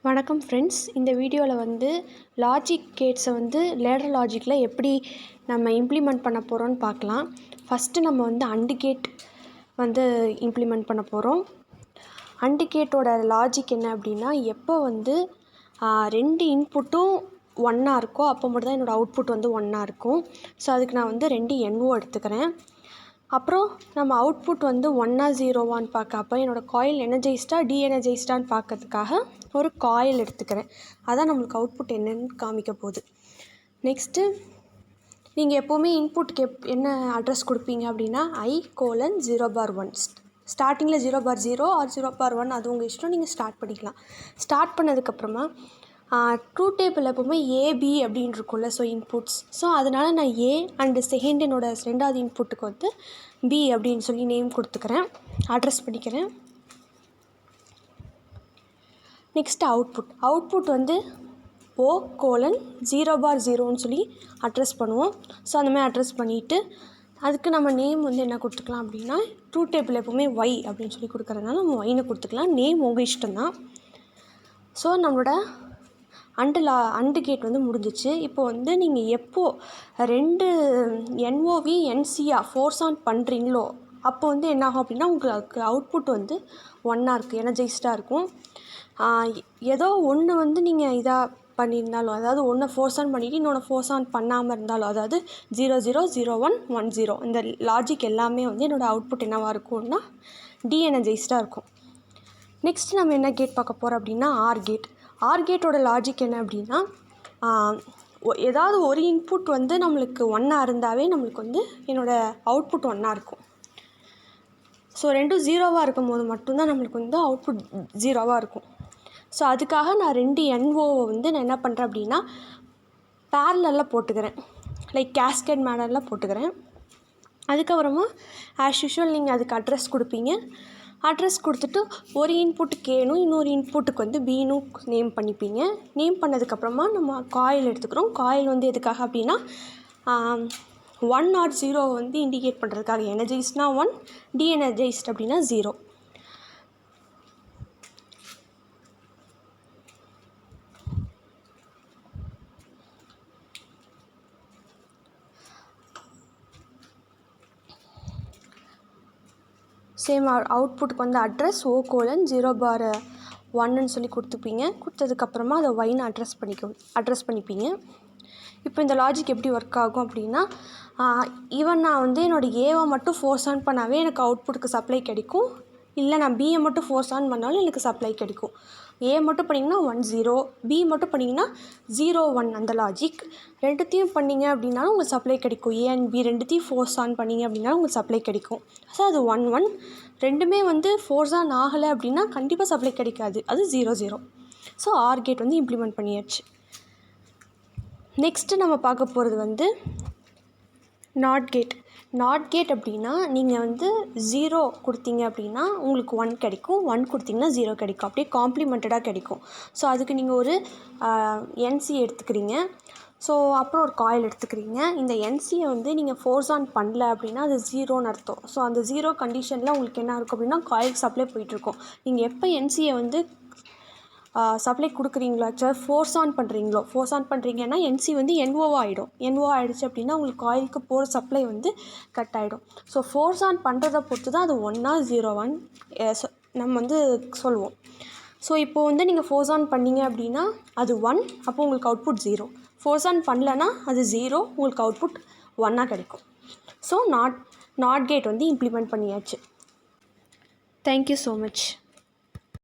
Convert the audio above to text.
வணக்கம் ஃப்ரெண்ட்ஸ். இந்த வீடியோவில் வந்து லாஜிக் கேட்ஸை வந்து லேடர் லாஜிக்கில் எப்படி நம்ம இம்ப்ளிமெண்ட் பண்ண போகிறோன்னு பார்க்கலாம். ஃபஸ்ட்டு நம்ம வந்து அண்டு கேட் வந்து இம்ப்ளிமெண்ட் பண்ண போகிறோம். அண்டு கேட்டோட லாஜிக் என்ன அப்படின்னா, எப்போ வந்து ரெண்டு இன்புட்டும் ஒன்னாக இருக்கோ அப்போ மட்டும் தான் என்னோடய அவுட்புட் வந்து ஒன்னாக இருக்கும். ஸோ அதுக்கு நான் வந்து 2 NO எடுத்துக்கிறேன். அப்புறம் நம்ம அவுட்புட் வந்து 1ஆ 0வான்னு பார்க்க, அப்போ என்னோடய காயில் எனர்ஜைஸ்டா டீஎனர்ஜைஸ்டான்னு பார்க்கறதுக்காக ஒரு காயில் எடுத்துக்கிறேன். அதான் நம்மளுக்கு அவுட்புட் என்னன்னு காமிக்க போகுது. நெக்ஸ்ட்டு நீங்கள் எப்போவுமே இன்புட்டுக்கு என்ன அட்ரஸ் கொடுப்பீங்க அப்படின்னா I:0/1. ஸ்டார்டிங்கில் 0/0 ஆர் 0/1 அது உங்கள் இஷ்டம், நீங்கள் ஸ்டார்ட் பண்ணிக்கலாம். ஸ்டார்ட் பண்ணதுக்கப்புறமா ட்ரூத் டேபிள் எப்போவுமே ஏபி அப்படின்னு இருக்கும்ல, ஸோ இன்புட்ஸ். ஸோ அதனால் நான் ஏ அண்டு என்னோடய ரெண்டாவது இன்புட்டுக்கு வந்து பி அப்படின்னு சொல்லி நேம் கொடுத்துக்கிறேன், அட்ரஸ் பண்ணிக்கிறேன். நெக்ஸ்ட்டு அவுட்புட் வந்து O:0/0ன்னு சொல்லி அட்ரஸ் பண்ணுவோம். ஸோ அந்தமாதிரி அட்ரஸ் பண்ணிவிட்டு அதுக்கு நம்ம நேம் வந்து என்ன கொடுத்துக்கலாம் அப்படின்னா, ட்ரூத் டேபிள் எப்போவுமே Y அப்படின்னு சொல்லி கொடுக்குறதுனால நம்ம Yன்னு கொடுத்துக்கலாம். நேம் உங்கள் இஷ்டம்தான். ஸோ நம்மளோட அண்டு கேட் வந்து முடிஞ்சிச்சு. இப்போ வந்து நீங்கள் எப்போது 2 NOV NCயாக ஃபோர்ஸ் ஆன் பண்ணுறீங்களோ அப்போ வந்து என்னாகும் அப்படின்னா, உங்களுக்கு அவுட்புட் வந்து ஒன்னாக இருக்குது, எனர்ஜைஸ்டாக இருக்கும். ஏதோ ஒன்று வந்து நீங்கள் இதாக பண்ணியிருந்தாலும், அதாவது ஒன்றை ஃபோர்ஸ் ஆன் பண்ணிவிட்டு இன்னொன்று ஃபோர்ஸ் ஆன் பண்ணாமல் இருந்தாலும், அதாவது 00 01 10 இந்த லாஜிக் எல்லாமே வந்து என்னோடய அவுட்புட் என்னவாக இருக்கும்னா டீஎனர்ஜைஸ்டாக இருக்கும். நெக்ஸ்ட் நம்ம என்ன கேட் பார்க்க போகிறோம் அப்படின்னா ஆர் கேட்டோட லாஜிக் என்ன அப்படின்னா, ஏதாவது ஒரு இன்புட் வந்து நம்மளுக்கு ஒன்னாக இருந்தாவே நம்மளுக்கு வந்து என்னோடய அவுட்புட் ஒன்னாக இருக்கும். ஸோ ரெண்டும் 0வாக இருக்கும் போது மட்டும்தான் நம்மளுக்கு வந்து அவுட்புட் 0வாக இருக்கும். ஸோ அதுக்காக நான் 2 NOவை வந்து நான் என்ன பண்ணுறேன் அப்படின்னா பேரலலில் போட்டுக்கிறேன், லைக் கேஸ்கேட் மேனரில் போட்டுக்கிறேன். அதுக்கப்புறமா ஆஸ் யூஷுவல் நீங்கள் அதுக்கு அட்ரஸ் கொடுப்பீங்க. அட்ரஸ் கொடுத்துட்டு ஒரு இன்புட்டுக்கு ஏனும் இன்னொரு இன்புட்டுக்கு வந்து பீனும் நேம் பண்ணிப்பீங்க. நேம் பண்ணதுக்கப்புறமா நம்ம காயில் எடுத்துக்கிறோம். காயில் வந்து எதுக்காக அப்படின்னா 1 ஆர் 0 வந்து இண்டிகேட் பண்ணுறதுக்காக. எனர்ஜைஸ்ட்னா 1, டீஎனர்ஜைஸ்ட் அப்படின்னா 0. சேம் அவுட்புட்டுக்கு வந்து அட்ரஸ் O:0/1ன்னு சொல்லி கொடுத்துப்பீங்க. கொடுத்ததுக்கப்புறமா அதை Yன்னு அட்ரஸ் பண்ணிப்பீங்க. இப்போ இந்த லாஜிக் எப்படி ஒர்க் ஆகும் அப்படின்னா, ஈவன் நான் வந்து என்னோடய ஏவை மட்டும் ஃபோர்ஸ் ஆன் பண்ணாவே எனக்கு அவுட்புட்டுக்கு சப்ளை கிடைக்கும். இல்லை நான் பியை மட்டும் ஃபோர்ஸ் ஆன் பண்ணாலும் எனக்கு சப்ளை கிடைக்கும். ஏ மட்டும் பண்ணிங்கன்னா 1 0, பி மட்டும் பண்ணிங்கன்னா 0 1. அந்த லாஜிக் ரெண்டுத்தையும் பண்ணிங்க அப்படின்னாலும் உங்களுக்கு சப்ளை கிடைக்கும். ஏ அண்ட் பி ரெண்டுத்தையும் ஃபோர்ஸ் ஆன் பண்ணிங்க அப்படின்னாலும் உங்களுக்கு சப்ளை கிடைக்கும். ஸோ அது 1 1. ரெண்டுமே வந்து ஃபோர்ஸ் ஆன் ஆகலை அப்படின்னா கண்டிப்பாக சப்ளை கிடைக்காது, அது 0 0. ஸோ ஆர் கேட் வந்து இம்ப்ளிமெண்ட் பண்ணியாச்சு. நெக்ஸ்ட்டு நம்ம பார்க்க போகிறது வந்து நாட் கேட் அப்படின்னா, நீங்கள் வந்து 0 கொடுத்தீங்க அப்படின்னா உங்களுக்கு 1 கிடைக்கும், 1 கொடுத்தீங்கன்னா 0 கிடைக்கும், அப்படியே காம்ப்ளிமெண்டடாக கிடைக்கும். ஸோ அதுக்கு நீங்கள் ஒரு NC எடுத்துக்கிறீங்க. ஸோ அப்புறம் ஒரு காயில் எடுத்துக்கிறீங்க. இந்த NCயை வந்து நீங்கள் ஃபோர்ஸ் ஆன் பண்ணல அப்படின்னா அது 0ன்னு அர்த்தம். ஸோ அந்த 0 கண்டிஷனில் உங்களுக்கு என்ன இருக்கும் அப்படின்னா காயிலுக்கு சப்ளை போயிட்டுருக்கும். நீங்கள் எப்போ NCயை வந்து சப்ளை கொடுக்குறீங்களோ, ஆக்சுவலாக ஃபோர்ஸ் ஆன் பண்ணுறீங்கன்னா NC வந்து NO ஆகிடும். NO ஆகிடுச்சு அப்படின்னா உங்களுக்கு காயிலுக்கு போகிற சப்ளை வந்து கட் ஆகிடும். ஸோ ஃபோர்ஸ் ஆன் பண்ணுறதை பொறுத்து தான் அது 1ஆ 0வான்னு நம்ம வந்து சொல்லுவோம். ஸோ இப்போது வந்து நீங்கள் ஃபோர்ஸ் ஆன் பண்ணிங்க அப்படின்னா அது 1, அப்போ உங்களுக்கு அவுட்புட் 0. ஃபோர்ஸ் ஆன் பண்ணலன்னா அது 0, உங்களுக்கு அவுட்புட் 1ஆக கிடைக்கும். ஸோ நாட் கேட் வந்து இம்ப்ளிமெண்ட் பண்ணியாச்சு. Thank you so much.